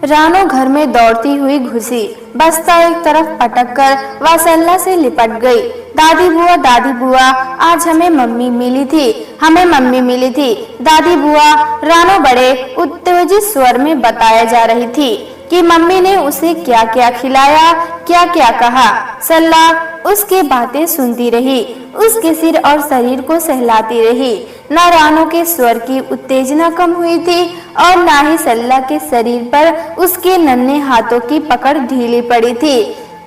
रानो घर में दौड़ती हुई घुसी। बस्ता एक तरफ पटक कर वह सल्ला से लिपट गई। दादी बुआ, आज हमें मम्मी मिली थी। दादी बुआ, रानो बड़े उत्तेजित स्वर में बताया जा रही थी कि मम्मी ने उसे क्या क्या खिलाया, क्या क्या कहा। सल्ला उसकी बातें सुनती रही, उसके सिर और शरीर को सहलाती रही। न रानो के स्वर की उत्तेजना कम हुई थी और न ही सल्ला के शरीर पर उसके नन्हे हाथों की पकड़ ढीली पड़ी थी।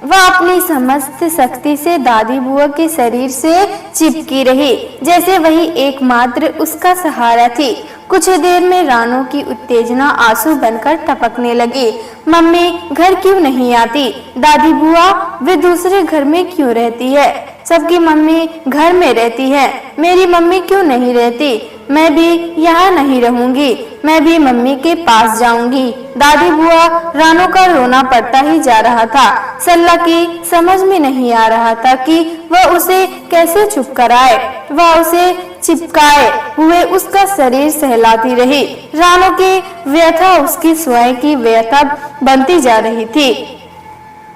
वह अपनी समस्त शक्ति से दादी बुआ के शरीर से चिपकी रही, जैसे वही एकमात्र उसका सहारा थी। कुछ देर में रानो की उत्तेजना आंसू बनकर टपकने लगी। मम्मी घर क्यों नहीं आती? दादी बुआ, वे दूसरे घर में क्यों रहती है? सबकी मम्मी घर में रहती है, मेरी मम्मी क्यों नहीं रहती? मैं भी यहाँ नहीं रहूंगी, मैं भी मम्मी के पास जाऊंगी। दादी बुआ, रानो का रोना पड़ता ही जा रहा था। सल्ला की समझ में नहीं आ रहा था कि वह उसे कैसे चुप कराए। वह उसे चिपकाए हुए उसका शरीर सहलाती रही। रानो की व्यथा उसकी स्वयं की व्यथा बनती जा रही थी।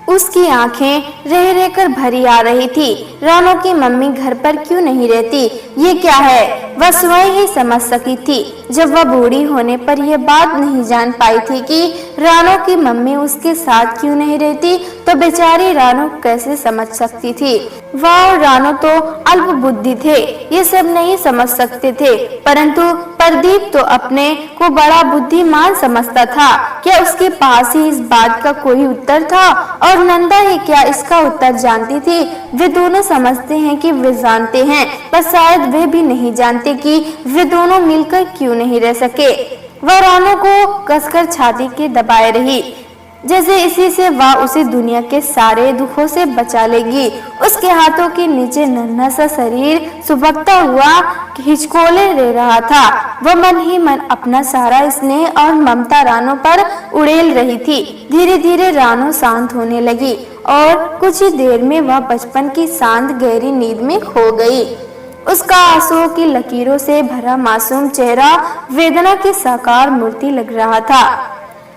उसकी आंखें रह रहकर भरी आ रही थी। रानो की मम्मी घर पर क्यों नहीं रहती? ये क्या है? वह स्वयं ही समझ सकी थी। जब वह बूढ़ी होने पर यह बात नहीं जान पाई थी कि रानो की मम्मी उसके साथ क्यों नहीं रहती, तो बेचारी रानो कैसे समझ सकती थी? वह और रानो तो अल्प बुद्धि थे, ये सब नहीं समझ सकते थे, परंतु प्रदीप तो अपने को बड़ा बुद्धिमान समझता था। क्या उसके पास ही इस बात का कोई उत्तर था? और नंदा ही क्या इसका उत्तर जानती थी? वे दोनों समझते हैं कि वे जानते हैं, पर शायद वे भी नहीं जानते कि वे दोनों मिलकर क्यों नहीं रह सके। वह रानो को कसकर छाती के दबाए रही, जैसे इसी से वह उसे दुनिया के सारे दुखों से बचा लेगी। उसके हाथों के नीचे नन्हा सा शरीर सुबकता हुआ हिचकोले ले रहा था। वह मन ही मन अपना सारा स्नेह और ममता रानो पर उड़ेल रही थी। धीरे धीरे रानो शांत होने लगी और कुछ ही देर में वह बचपन की शांत गहरी नींद में खो गई। उसका आंसुओं की लकीरों से भरा मासूम चेहरा वेदना की साकार मूर्ति लग रहा था।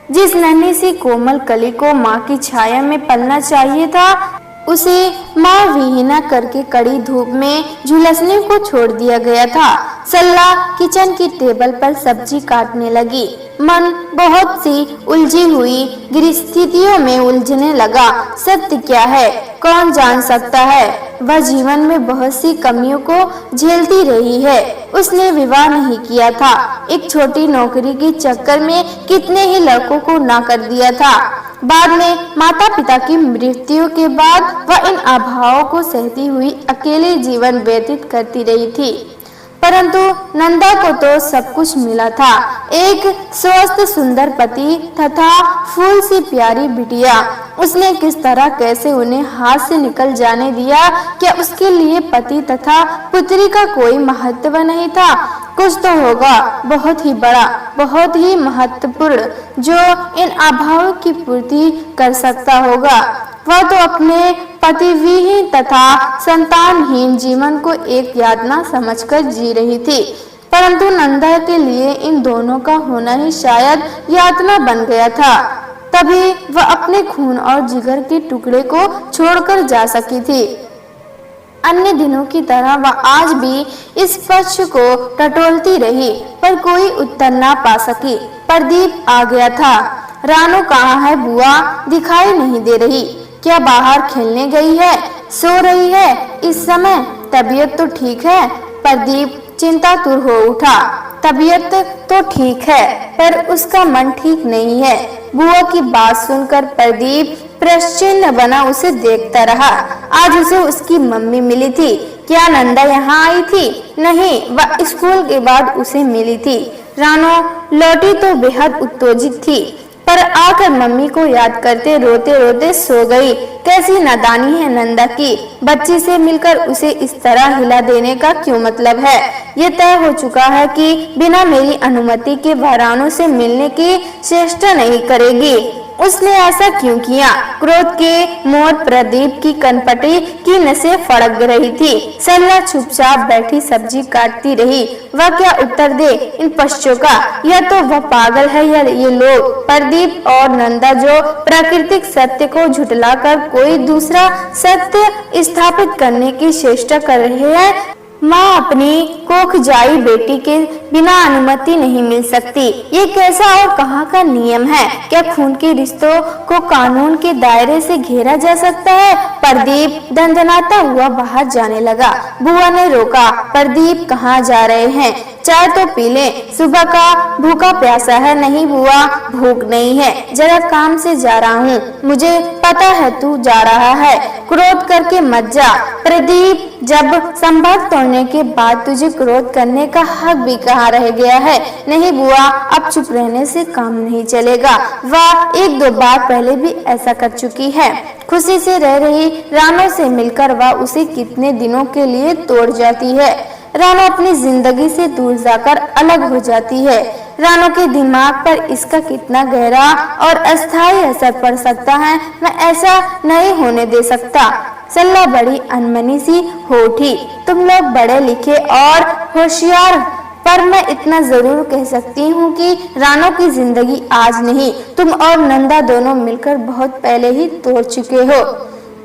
जिस नन्ही सी कोमल कली को माँ की छाया में पलना चाहिए था, उसे माँ विहीना करके कड़ी धूप में झुलसने को छोड़ दिया गया था। सल्ला किचन की टेबल पर सब्जी काटने लगी। मन बहुत सी उलझी हुई गृहस्थितियों में उलझने लगा। सत्य क्या है, कौन जान सकता है? वह जीवन में बहुत सी कमियों को झेलती रही है। उसने विवाह नहीं किया था, एक छोटी नौकरी के चक्कर में कितने ही लड़कों को ना कर दिया था। बाद में माता पिता की मृत्यु के बाद वह इन अभावों को सहती हुई अकेले जीवन व्यतीत करती रही थी। परंतु नंदा को तो सब कुछ मिला था, एक स्वस्थ सुंदर पति तथा फूल सी प्यारी बिटिया। उसने किस तरह कैसे उन्हें हाथ से निकल जाने दिया? क्या उसके लिए पति तथा पुत्री का कोई महत्व नहीं था? कुछ तो होगा बहुत ही बड़ा, बहुत ही महत्वपूर्ण, जो इन अभावों की पूर्ति कर सकता होगा। वह तो अपने पतिविहीन तथा संतानहीन जीवन को एक यातना समझकर जी रही थी, परंतु नंदा के लिए इन दोनों का होना ही शायद यातना बन गया था। तभी वह अपने खून और जिगर के टुकड़े को छोड़कर जा सकी थी। अन्य दिनों की तरह वह आज भी इस पक्ष को टटोलती रही, पर कोई उत्तर ना पा सकी। प्रदीप आ गया था। रानो कहाँ है बुआ? दिखाई नहीं दे रही। क्या बाहर खेलने गई है? सो रही है इस समय? तबीयत तो ठीक है? प्रदीप चिंतातुर हो उठा। तबीयत तो ठीक है, पर उसका मन ठीक नहीं है। बुआ की बात सुनकर प्रदीप प्रश्चिन्न बना उसे देखता रहा। आज उसे उसकी मम्मी मिली थी। क्या नंदा यहाँ आई थी? नहीं, वह स्कूल के बाद उसे मिली थी। रानो लौटी तो बेहद उत्तेजित थी, पर आकर मम्मी को याद करते रोते रोते सो गई। कैसी नादानी है नंदा की! बच्ची से मिलकर उसे इस तरह हिला देने का क्यों मतलब है? ये तय हो चुका है कि बिना मेरी अनुमति के वह रानो से मिलने की चेष्टा नहीं करेगी। उसने ऐसा क्यों किया? क्रोध के मोर प्रदीप की कनपटी की नसें फड़क रही थी। सरला चुपचाप बैठी सब्जी काटती रही। वह क्या उत्तर दे इन पशुओं का? या तो वह पागल है या ये लोग। प्रदीप और नंदा जो प्राकृतिक सत्य को झुठलाकर कोई दूसरा सत्य स्थापित करने की चेष्टा कर रहे हैं। माँ अपनी कोखजाई बेटी के बिना अनुमति नहीं मिल सकती। ये कैसा और कहाँ का नियम है? क्या खून के रिश्तों को कानून के दायरे से घेरा जा सकता है? प्रदीप दंदनाता हुआ बाहर जाने लगा। बुआ ने रोका। प्रदीप कहाँ जा रहे हैं? चाय तो पी ले, सुबह का भूखा प्यासा है। नहीं बुआ, भूख नहीं है, जरा काम से जा रहा हूँ। मुझे पता है तू जा रहा है, क्रोध करके मत जा। प्रदीप, जब संपर्क तोड़ने के बाद तुझे क्रोध करने का हक भी कहाँ रह गया है? नहीं बुआ, अब चुप रहने से काम नहीं चलेगा। वह एक दो बार पहले भी ऐसा कर चुकी है। खुशी से रह रही रानो से मिलकर वह उसे कितने दिनों के लिए तोड़ जाती है। रानो अपनी जिंदगी से दूर जाकर अलग हो जाती है। रानो के दिमाग पर इसका कितना गहरा और अस्थायी असर पड़ सकता है, मैं ऐसा नहीं होने दे सकता। सल्ला बड़ी अनमनी सी हो उठी। तुम लोग बड़े लिखे और होशियार, पर मैं इतना जरूर कह सकती हूँ कि रानो की जिंदगी आज नहीं, तुम और नंदा दोनों मिलकर बहुत पहले ही तोड़ चुके हो।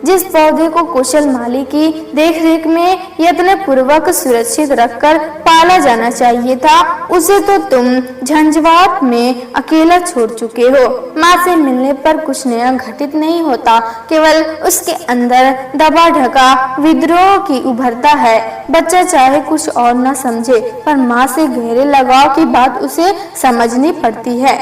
जिस पौधे को कुशल माली की देखरेख में यत्न पूर्वक सुरक्षित रखकर पाला जाना चाहिए था, उसे तो तुम झंझावात में अकेला छोड़ चुके हो। माँ से मिलने पर कुछ नया घटित नहीं होता, केवल उसके अंदर दबा ढका विद्रोह की उभरता है। बच्चा चाहे कुछ और न समझे, पर माँ से गहरे लगाव की बात उसे समझनी पड़ती है।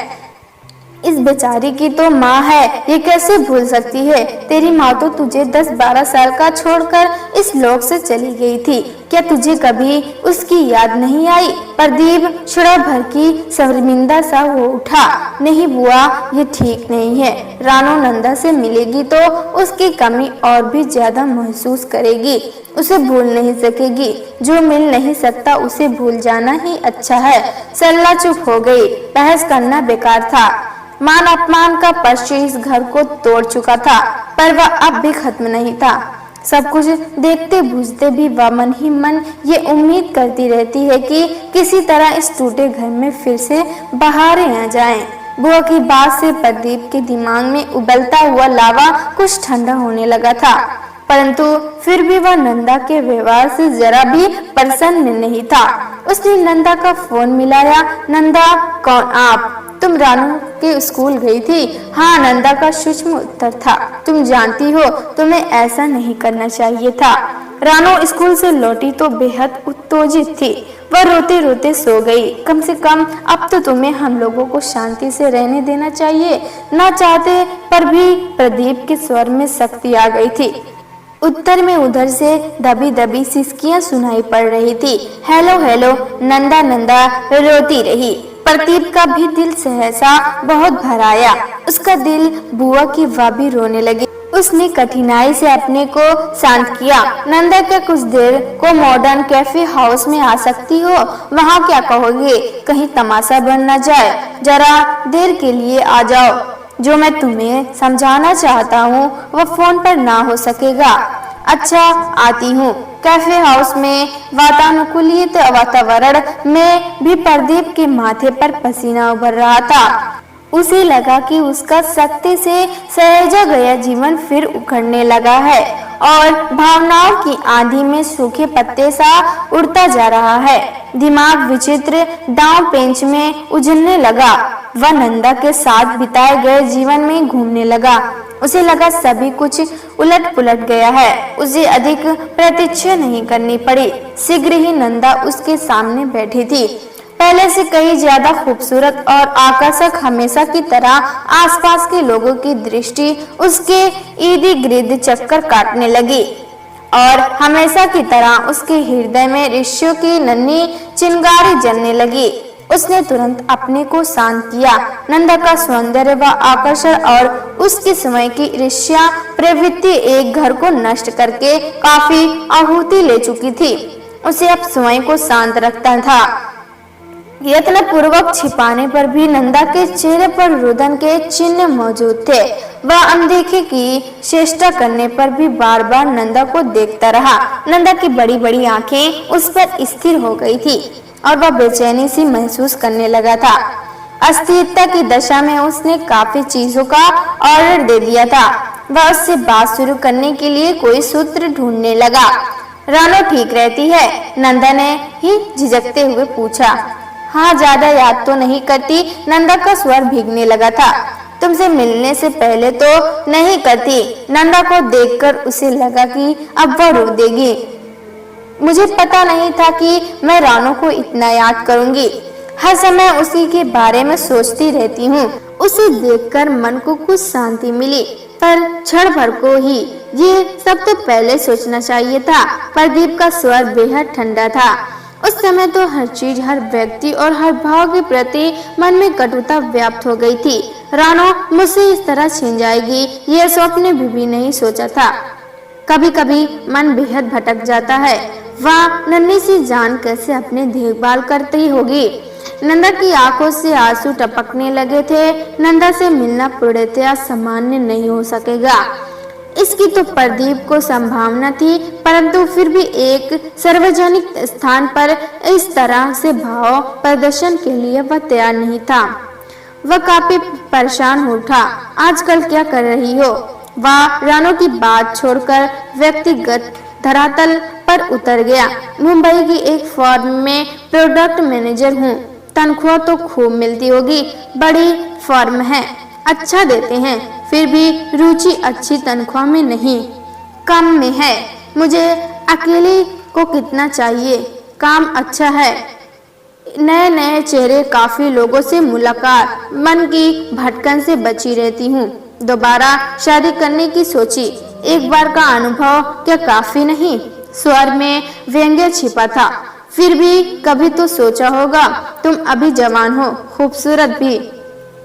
इस बेचारी की तो माँ है, ये कैसे भूल सकती है? तेरी माँ तो तुझे 10-12 साल का छोड़कर इस लोक से चली गई थी। क्या तुझे कभी उसकी याद नहीं आई? प्रदीप क्षण भर की शर्मिंदा सा हो उठा। नहीं बुआ, ये ठीक नहीं है। रानो नंदा से मिलेगी तो उसकी कमी और भी ज्यादा महसूस करेगी, उसे भूल नहीं सकेगी। जो मिल नहीं सकता उसे भूल जाना ही अच्छा है। सल्ला चुप हो गई। बहस करना बेकार था। मान अपमान का पर्ची इस घर को तोड़ चुका था, पर वह अब भी खत्म नहीं था। सब कुछ देखते बुझते भी वह मन ही मन ये उम्मीद करती रहती है कि किसी तरह इस टूटे घर में फिर से बहारें आ जाएं। बुआ की बात से प्रदीप के दिमाग में उबलता हुआ लावा कुछ ठंडा होने लगा था, परंतु फिर भी वह नंदा के व्यवहार से जरा भी प्रसन्न नहीं था। उसने नंदा का फोन मिलाया। नंदा, कौन आप? तुम रानू के स्कूल गई थी? हाँ, नंदा का सूक्ष्म उत्तर था। तुम जानती हो, तुम्हें ऐसा नहीं करना चाहिए था। रानू स्कूल से लौटी तो बेहद उत्तेजित थी। वह रोते रोते सो गई। कम से कम अब तो तुम्हें हम लोगों को शांति से रहने देना चाहिए। न चाहते पर भी प्रदीप के स्वर में सख्ती आ गई थी। उत्तर में उधर से दबी दबी सिसकियां सुनाई पड़ रही थी। हेलो हेलो, नंदा नंदा रोती रही। प्रदीप का भी दिल सहसा बहुत भर आया। उसका दिल बुआ की वह भी रोने लगी। उसने कठिनाई से अपने को शांत किया। नंदा, क्या कुछ देर को मॉडर्न कैफे हाउस में आ सकती हो? वहाँ क्या कहोगे? कहीं तमाशा बन न जाए। जरा देर के लिए आ जाओ। जो मैं तुम्हें समझाना चाहता हूँ वह फोन पर ना हो सकेगा। अच्छा, आती हूँ। कैफे हाउस में वातानुकूलित वातावरण में भी प्रदीप के माथे पर पसीना उभर रहा था। उसे लगा कि उसका सख्ती से सहेजा गया जीवन फिर उखड़ने लगा है और भावनाओं की आंधी में सूखे पत्ते सा उड़ता जा रहा है। दिमाग विचित्र दांव पेंच में उलझने लगा। वह नंदा के साथ बिताए गए जीवन में घूमने लगा। उसे लगा सभी कुछ उलट पुलट गया है। उसे अधिक प्रतीक्षा नहीं करनी पड़ी। शीघ्र ही नंदा उसके सामने बैठी थी, पहले से कहीं ज्यादा खूबसूरत और आकर्षक। हमेशा की तरह आसपास के लोगों की दृष्टि उसके इर्द गिर्द चक्कर काटने लगी और हमेशा की तरह उसके हृदय में ऋषियों की नन्ही चिंगारी जलने लगी। उसने तुरंत अपने को शांत किया। नंदा का सौंदर्य व आकर्षण और उसकी समय की ईर्ष्या प्रवृत्ति एक घर को नष्ट करके काफी आहुति ले चुकी थी। उसे अब स्वयं को शांत रखता था। यत्न पूर्वक छिपाने पर भी नंदा के चेहरे पर रुदन के चिन्ह मौजूद थे। वह अनदेखी की चेष्टा करने पर भी बार बार नंदा को देखता रहा। नंदा की बड़ी बड़ी आंखें उस पर स्थिर हो गई थी और वह बेचैनी सी महसूस करने लगा था। अस्थिरता की दशा में उसने काफी चीजों का ऑर्डर दे दिया था। वह उससे बात शुरू करने के लिए कोई सूत्र ढूंढने लगा। रानो ठीक रहती है? नंदा ने ही झिझकते हुए पूछा। हाँ, ज्यादा याद तो नहीं करती। नंदा का स्वर भीगने लगा था। तुमसे मिलने से पहले तो नहीं करती। नंदा को देखकर उसे लगा कि अब वह रो देगी। मुझे पता नहीं था कि मैं रानो को इतना याद करूंगी। हर समय उसी के बारे में सोचती रहती हूँ। उसे देखकर मन को कुछ शांति मिली, पर क्षण भर को ही। ये सब तो पहले सोचना चाहिए था। प्रदीप का स्वर बेहद ठंडा था। उस समय तो हर चीज, हर व्यक्ति और हर भाव के प्रति मन में कटुता व्याप्त हो गई थी। रानो मुझसे इस तरह छिन जाएगी, यह स्वप्न भी नहीं सोचा था। कभी कभी मन बेहद भटक जाता है। वह नन्ही सी जान कैसे अपनी देखभाल करती होगी। नंदा की आंखों से आंसू टपकने लगे थे। नंदा से मिलना पूर्णतया सामान्य नहीं हो सकेगा, इसकी तो प्रदीप को संभावना थी, परंतु फिर भी एक सार्वजनिक स्थान पर इस तरह से भाव प्रदर्शन के लिए वह तैयार नहीं था। वह काफी परेशान हो उठा। आजकल क्या कर रही हो? वह रानो की बात छोड़कर व्यक्तिगत धरातल पर उतर गया। मुंबई की एक फर्म में प्रोडक्ट मैनेजर हूँ। तनख्वाह तो खूब मिलती होगी। बड़ी फर्म है, अच्छा देते हैं, फिर भी रुचि अच्छी तनख्वाह में नहीं, कम में है। मुझे अकेले को कितना चाहिए? काम अच्छा है, नए नए चेहरे, काफी लोगों से मुलाकात, मन की भटकन से बची रहती हूँ। दोबारा शादी करने की सोची, एक बार का अनुभव क्या काफी नहीं? स्वर में व्यंग्य छिपा था। फिर भी कभी तो सोचा होगा, तुम अभी जवान हो, खूबसूरत भी।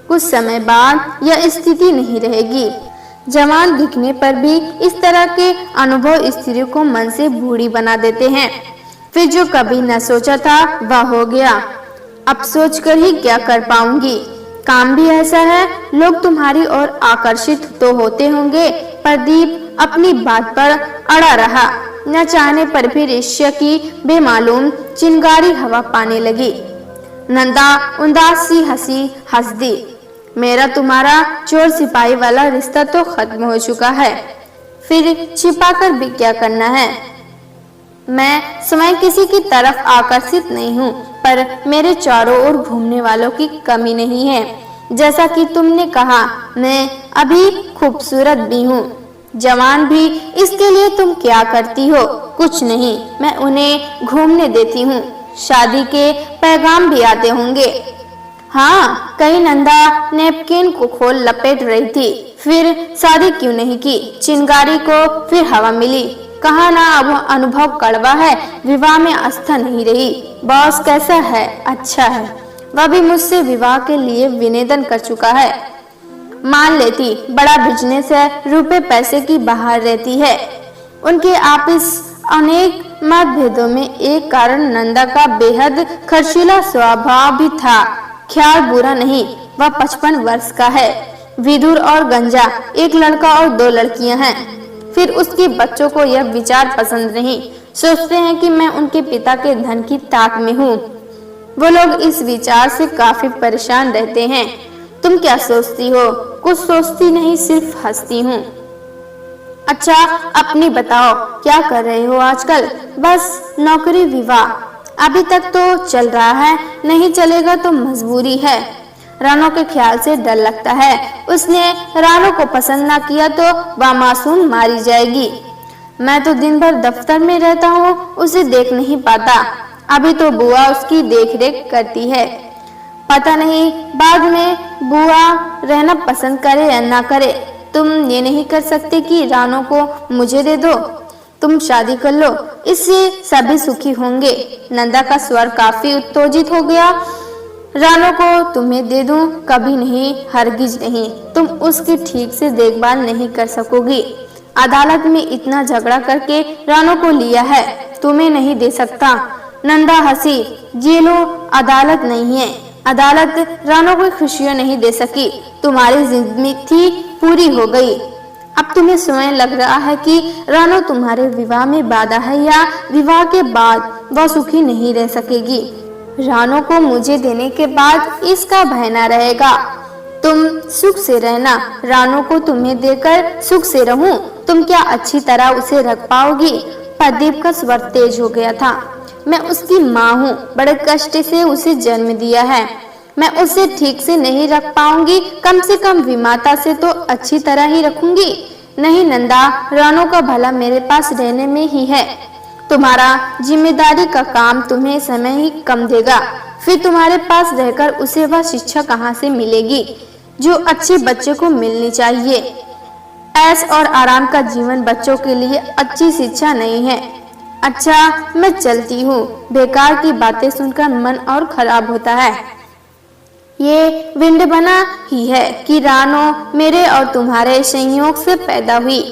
कुछ समय बाद यह स्थिति नहीं रहेगी। जवान दिखने पर भी इस तरह के अनुभव स्त्री को मन से बूढ़ी बना देते हैं। फिर जो कभी न सोचा था वह हो गया। अब सोचकर ही क्या कर पाऊंगी? काम भी ऐसा है, लोग तुम्हारी ओर आकर्षित तो होते होंगे। प्रदीप अपनी बात पर अड़ा रहा। न चाहने पर भी ईर्ष्या की बेमालूम चिंगारी हवा पाने लगी। नंदा उदास सी हंसी हंस दी। मेरा तुम्हारा चोर सिपाही वाला रिश्ता तो खत्म हो चुका है, फिर छिपाकर भी क्या करना है? मैं स्वयं किसी की तरफ आकर्षित नहीं हूँ, पर मेरे चारों ओर घूमने वालों की कमी नहीं है। जैसा कि तुमने कहा, मैं अभी खूबसूरत भी हूँ, जवान भी। इसके लिए तुम क्या करती हो? कुछ नहीं, मैं उन्हें घूमने देती हूँ। शादी के पैगाम भी आते होंगे। हाँ, कहीं नंदा नैपकिन को खोल लपेट रही थी। फिर शादी क्यों नहीं की? चिंगारी को फिर हवा मिली। कहा ना, अब अनुभव कड़वा है, विवाह में आस्था नहीं रही। बॉस कैसा है? अच्छा है, वह भी मुझसे विवाह के लिए विनेदन कर चुका है। मान लेती, बड़ा बिजनेस है, रुपए पैसे की बाहर रहती है। उनके आपस अनेक मतभेदों में एक कारण नंदा का बेहद खर्चीला स्वभाव भी था। ख्याल बुरा नहीं, वह 55 वर्ष का है, विधुर और गंजा, एक लड़का और 2 लड़कियां हैं। फिर उसके बच्चों को यह विचार पसंद नहीं, सोचते हैं कि मैं उनके पिता के धन की ताक में हूँ। वो लोग इस विचार से काफी परेशान रहते हैं। तुम क्या सोचती हो? कुछ सोचती नहीं, सिर्फ हंसती हूँ। अच्छा, अपनी बताओ, क्या कर रहे हो आजकल? बस नौकरी, विवाह। अभी तक तो चल रहा है, नहीं चलेगा तो मजबूरी है। रानो के ख्याल से डर लगता है। उसने रानो को पसंद ना किया तो वह मासूम मारी जाएगी। मैं तो दिन भर दफ्तर में रहता हूँ, उसे देख नहीं पाता। अभी तो बुआ उसकी देखरेख करती है। पता नहीं बाद में बुआ रहना पसंद करे या ना करे। तुम ये नहीं कर सकते कि रानो को मुझे दे दो, तुम शादी कर लो, इससे सभी सुखी होंगे। नंदा का स्वर काफी उत्तेजित हो गया। रानो को तुम्हें दे दूं? कभी नहीं, हरगिज नहीं। तुम उसकी ठीक से देखभाल नहीं कर सकोगी। अदालत में इतना झगड़ा करके रानो को लिया है, तुम्हें नहीं दे सकता। नंदा हंसी। ये लो, अदालत नहीं है। अदालत रानो को खुशियां नहीं दे सकी। तुम्हारी जिंदगी थी पूरी हो गई। अब तुम्हें स्वयं लग रहा है कि रानो तुम्हारे विवाह में बाधा है या विवाह के बाद वह सुखी नहीं रह सकेगी। रानो को मुझे देने के बाद इसका भय न रहेगा। तुम सुख से रहना। रानो को तुम्हें देकर सुख से रहूं। तुम क्या अच्छी तरह उसे रख पाओगी? प्रदीप का स्वर तेज हो गया था। मैं उसकी माँ हूँ, बड़े कष्ट से उसे जन्म दिया है। मैं उसे ठीक से नहीं रख पाऊंगी, कम से कम विमाता से तो अच्छी तरह ही रखूंगी। नहीं नंदा, रानो का भला मेरे पास रहने में ही है। तुम्हारा जिम्मेदारी का काम तुम्हें समय ही कम देगा। फिर तुम्हारे पास रहकर उसे वह शिक्षा कहाँ से मिलेगी जो अच्छे बच्चे को मिलनी चाहिए। ऐश और आराम का जीवन बच्चों के लिए अच्छी शिक्षा नहीं है। अच्छा, मैं चलती हूँ। बेकार की बातें सुनकर मन और खराब होता है। ये विडंबना ही है कि रानो मेरे और तुम्हारे संयोग से पैदा हुई।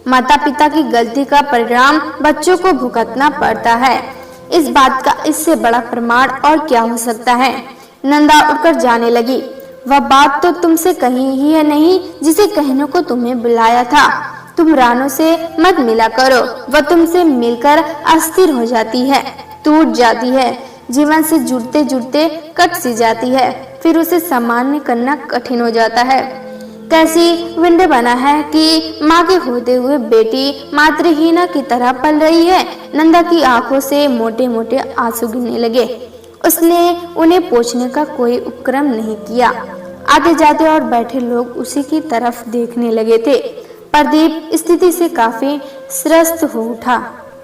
माता पिता की गलती का परिणाम बच्चों को भुगतना पड़ता है। इस बात का इससे बड़ा प्रमाण और क्या हो सकता है? नंदा उठकर जाने लगी। वह बात तो तुमसे कही ही है नहीं जिसे कहने को तुम्हें बुलाया था। तुम रानो से मत मिला करो। वह तुमसे मिलकर अस्थिर हो जाती है, टूट जाती है, जीवन से जुड़ते जुड़ते कट सी जाती है। फिर उसे सामान्य करना कठिन हो जाता है। कैसी विडंबना है कि माँ के होते हुए बेटी मातृहीना की तरह पल रही है। नंदा की आंखों से मोटे मोटे आंसू गिरने लगे। उसने उन्हें पूछने का कोई उपक्रम नहीं किया। आते जाते और बैठे लोग उसी की तरफ देखने लगे थे। प्रदीप स्थिति से काफी त्रस्त हो उठा।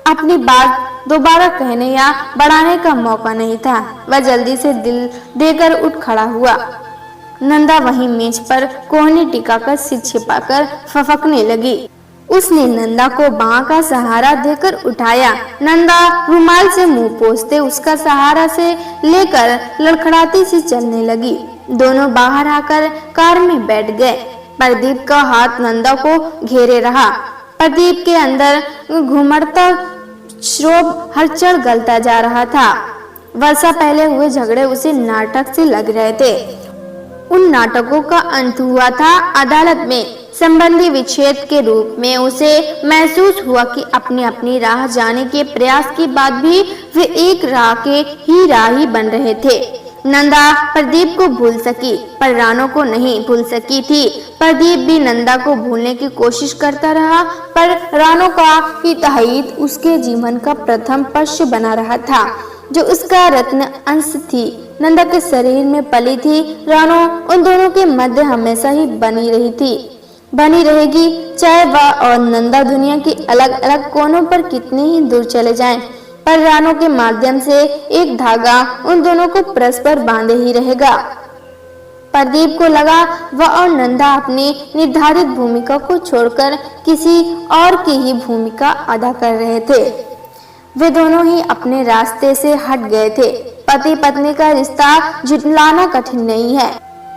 अपनी बात दोबारा कहने या बढ़ाने का मौका नहीं था। वह जल्दी से दिल देकर उठ खड़ा हुआ। नंदा वहीं मेज पर कोहनी टिकाकर सिर छिपाकर फफकने लगी। उसने नंदा को बाह का सहारा देकर उठाया। नंदा रुमाल से मुंह पोंछते उसका सहारा से लेकर लड़खड़ाती सी चलने लगी। दोनों बाहर आकर कार में बैठ गए। प्रदीप का हाथ नंदा को घेरे रहा। प्रदीप के अंदर घुमड़ता क्षोभ हर क्षण गलता जा रहा था। वर्षा पहले हुए झगड़े उसे नाटक से लग रहे थे। उन नाटकों का अंत हुआ था अदालत में। संबंधी विच्छेद के रूप में उसे महसूस हुआ कि अपनी अपनी राह जाने के प्रयास के बाद भी वे एक राह के ही राही बन रहे थे। नंदा प्रदीप को भूल सकी पर रानो को नहीं भूल सकी थी। प्रदीप भी नंदा को भूलने की कोशिश करता रहा पर रानो का हितहित उसके जीवन का प्रथम पक्ष बना रहा था जो उसका रत्न अंश थी। नंदा के शरीर में पली थी। रानो उन दोनों के मध्य हमेशा ही बनी रही थी, बनी रहेगी, चाहे वह और नंदा दुनिया के अलग अलग कोनों पर कितने ही दूर चले जाएं। पर रानो के माध्यम से एक धागा उन दोनों को परस्पर बांधे ही रहेगा। प्रदीप को लगा वह और नंदा अपनी निर्धारित भूमिका को छोड़कर किसी और की ही भूमिका अदा कर रहे थे। वे दोनों ही अपने रास्ते से हट गए थे। पति पत्नी का रिश्ता झुठलाना कठिन नहीं है,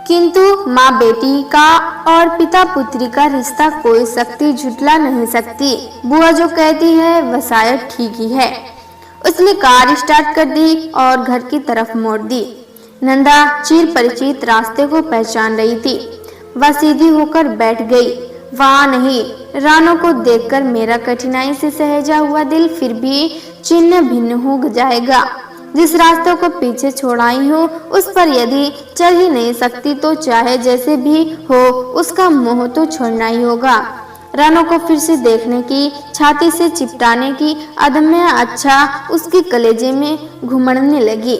किंतु माँ बेटी का और पिता पुत्री का रिश्ता कोई शक्ति झुठला नहीं सकती। बुआ जो कहती है वह शायद ठीक ही है। उसने कार स्टार्ट कर दी और घर की तरफ मोड़ दी। नंदा चिर परिचित रास्ते को पहचान रही थी। वह सीधी होकर बैठ गई। वहाँ नहीं, रानो को देखकर मेरा कठिनाई से सहेजा हुआ दिल फिर भी छिन्न भिन्न हो जाएगा। जिस रास्ते को पीछे छोड़ाई हूँ उस पर यदि चल ही नहीं सकती तो चाहे जैसे भी हो उसका मोह तो छोड़ना ही होगा। रानो को फिर से देखने की, छाती से चिपटाने की अदम्य अच्छा उसके कलेजे में घुमड़ने लगी।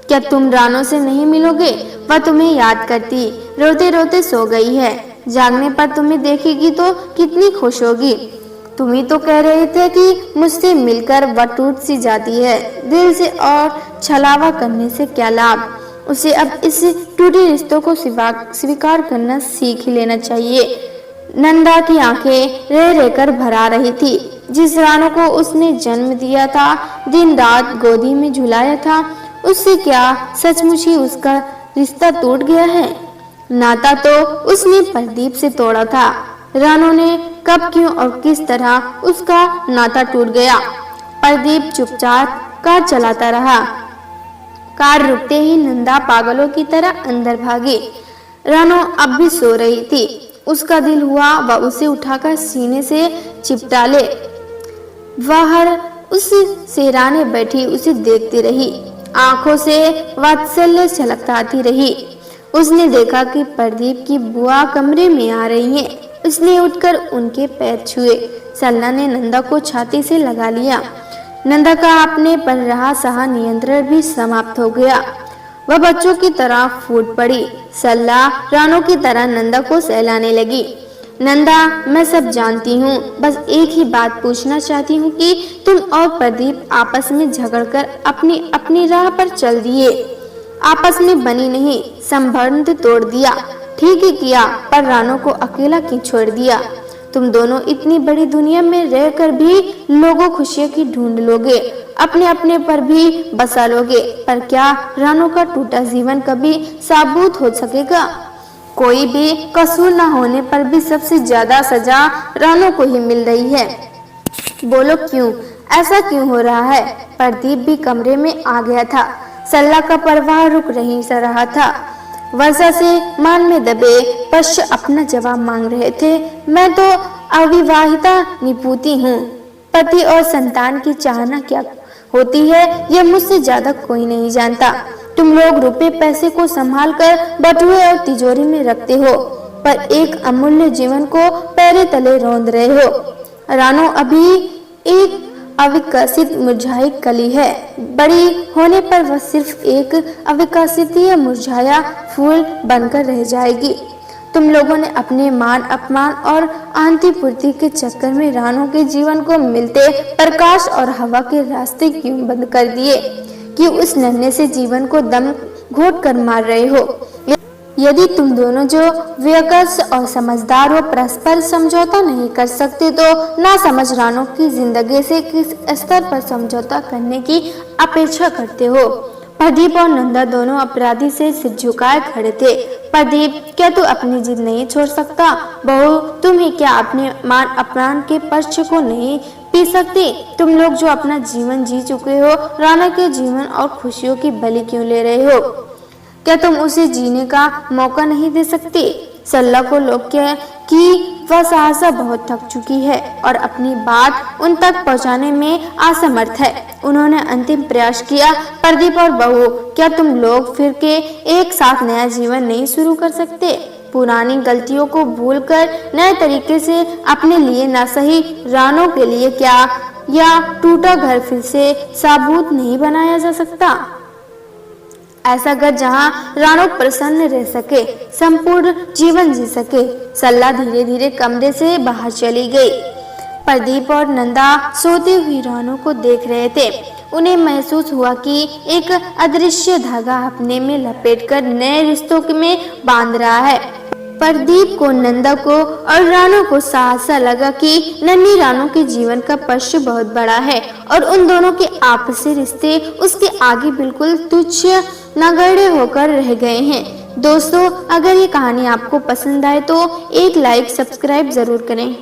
क्या तुम रानो से नहीं मिलोगे? वह तुम्हें याद करती रोते रोते सो गई है। जागने पर तुम्हें देखेगी तो कितनी खुश होगी। तुम ही तो कह रहे थे कि मुझसे मिलकर वह टूट सी जाती है दिल से और छलावा करने से क्या लाभ। उसे अब इस टूटे रिश्तों को स्वीकार करना सीख ही लेना चाहिए। नंदा की आंखें रह रहकर भरा रही थी। जिस रानो को उसने जन्म दिया था, दिन रात गोदी में झुलाया था, उससे क्या सचमुच ही उसका रिश्ता टूट गया है? नाता तो उसने प्रदीप से तोड़ा था। रानो ने कब, क्यों और किस तरह उसका नाता टूट गया? प्रदीप चुपचाप कार चलाता रहा। कार रुकते ही नंदा पागलों की तरह अंदर भागी। रानो अब भी सो रही थी। उसका दिल हुआ वह उसे उठाकर सीने से चिपटा ले। बाहर उस सेहराने बैठी उसे देखती रही। आंखों से वात्सल्य छलकता आती रही। उसने देखा कि प्रदीप की बुआ कमरे में आ रही हैं। उसने उठकर उनके पैर छुए। सरला ने नंदा को छाती से लगा लिया। नंदा का अपने पर रहा सहा नियंत्रण भी समाप्त हो गया। वह बच्चों की तरह फूट पड़ी। सरला रानों की तरह नंदा को सहलाने लगी। नंदा, मैं सब जानती हूँ, बस एक ही बात पूछना चाहती हूँ कि तुम और प्रदीप आपस में झगड़कर अपनी अपनी राह पर चल दिए। आपस में बनी नहीं, संबंध तोड़ दिया। ठीक ही किया, पर रानों को अकेला क्यों छोड़ दिया? तुम दोनों इतनी बड़ी दुनिया में रहकर भी लोगों खुशियों की ढूंढ लोगे, अपने अपने पर भी बसा लोगे, पर क्या रानों का टूटा जीवन कभी साबुत हो सकेगा? कोई भी कसूर न होने पर भी सबसे ज्यादा सजा रानों को ही मिल रही है। बोलो क्यों, ऐसा क्यों हो रहा है? प्रदीप भी कमरे में आ गया था। सरला का प्रवाह रुक नहीं सा रहा था। वर्षा से मान में दबे पश्च अपना जवाब मांग रहे थे। मैं तो अविवाहिता निपुती हूँ। पति और संतान की चाहना क्या होती है यह मुझसे ज्यादा कोई नहीं जानता। तुम लोग रुपए पैसे को संभाल कर बटुए और तिजोरी में रखते हो, पर एक अमूल्य जीवन को पैरे तले रौंद रहे हो। रानो अभी एक अविकसित मुरझाई कली है। बड़ी होने पर वह सिर्फ एक अविकसित मुरझाया फूल बनकर रह जाएगी। तुम लोगों ने अपने मान अपमान और आंती पूर्ति के चक्कर में रानों के जीवन को मिलते प्रकाश और हवा के रास्ते क्यों बंद कर दिए कि उस नन्हे से जीवन को दम घोट कर मार रहे हो? यदि तुम दोनों जो व्यकस और समझदार हो परस्पर समझौता नहीं कर सकते तो ना समझ रानों की जिंदगी से किस स्तर पर समझौता करने की अपेक्षा करते हो? प्रदीप और नंदा दोनों अपराधी से सिर झुकाए खड़े थे। प्रदीप, क्या तू अपनी जिद नहीं छोड़ सकता? बहू, तुम ही क्या अपने मान अपमान के पक्ष को नहीं पी सकती? तुम लोग जो अपना जीवन जी चुके हो, राना के जीवन और खुशियों की बलि क्यों ले रहे हो? क्या तुम उसे जीने का मौका नहीं दे सकते? सरला को लोग कह कि वह सहसा बहुत थक चुकी है और अपनी बात उन तक पहुंचाने में असमर्थ है। उन्होंने अंतिम प्रयास किया। प्रदीप और बहू, क्या तुम लोग फिर के एक साथ नया जीवन नहीं शुरू कर सकते? पुरानी गलतियों को भूलकर नए तरीके से अपने लिए ना सही रानों के लिए क्या या टूटा घर फिर से साबुत नहीं बनाया जा सकता? ऐसा घर जहां रानो प्रसन्न रह सके, संपूर्ण जीवन जी सके। सरला धीरे धीरे कमरे से बाहर चली गई। प्रदीप और नंदा सोती हुई रानो को देख रहे थे। उन्हें महसूस हुआ कि एक अदृश्य धागा अपने में लपेटकर नए रिश्तों में बांध रहा है। प्रदीप को, नंदा को और रानो को साहसा लगा कि नन्ही रानो के जीवन का पक्ष बहुत बड़ा है और उन दोनों के आपसी रिश्ते उसके आगे बिल्कुल तुच्छ नगण्य होकर रह गए हैं। दोस्तों, अगर ये कहानी आपको पसंद आए तो एक लाइक सब्सक्राइब जरूर करें।